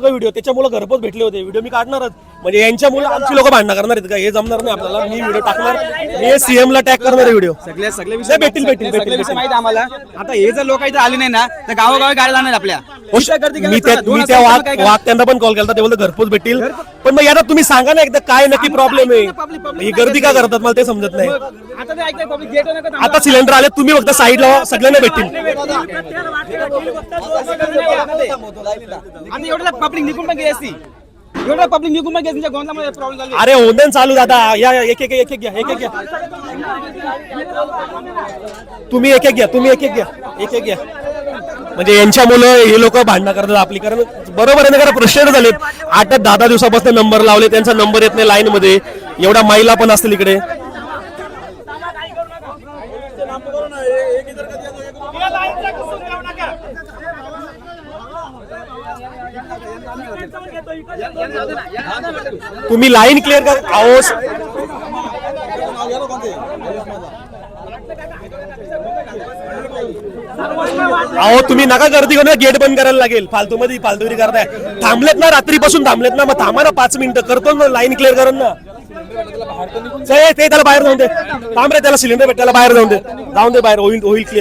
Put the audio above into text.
Video त्याच्यामुळे घरपोच भेटले होते. व्हिडिओ मी काढणारच, म्हणजे यांच्यामुळे आमची लोक भांडणं करणार आहेत का? हे जमणार नाही आपल्याला. मी व्हिडिओ टाकणार, मी सीएम ला टॅग करणार आहे व्हिडिओ. सगळे विषय भेटतील माहिती आम्हाला. आता हे जर लोक इथे आले नाही ना तर गावोगावी गाडी जाणार आपल्या. मी त्या वाघ त्यांना पण कॉल केला, ते बोलतो घरपोच भेटतील. पण मग याला तुम्ही सांगा ना एकदा काय नक्की प्रॉब्लेम आहे. ही गर्दी का करतात मला ते समजत नाही. आता सिलेंडर आले, तुम्ही फक्त साईडला सगळ्यांना भेटतील. पब्लिक निघून पण गेली असती. एवढा पब्लिक निघून पण गेली गोंधळामध्ये प्रॉब्लेम झाला. अरे होऊन चालू दादा, या एक एक घ्या, एक घ्या तुम्ही, एक घ्या तुम्ही, एक घ्या. म्हणजे यांच्यामुळे हे लोक भांडणं करतात आपली. कारण बरोबर आहे ना, कारण फ्रस्ट्रेट झालेत. 8-10 दिवसापासून नंबर लावले, त्यांचा नंबर येत नाही लाईन मध्ये. एवढा महिला पण असतील इकडे. तुम्ही लाईन क्लिअर कर. अहो तुम्ही नका गर्दी करू, गेट बंद करायला लागेल. फालतूगिरी करताय. थांबलेत ना, रात्रीपासून थांबलेत ना, मग थांबा ना 5 मिनिटं. करतो ना लाईन क्लिअर करून ना. ते त्याला बाहेर जाऊन दे. थांब रे, त्याला सिलेंडर भेट, त्याला बाहेर जाऊन दे. बाहेर होईल क्लिअर.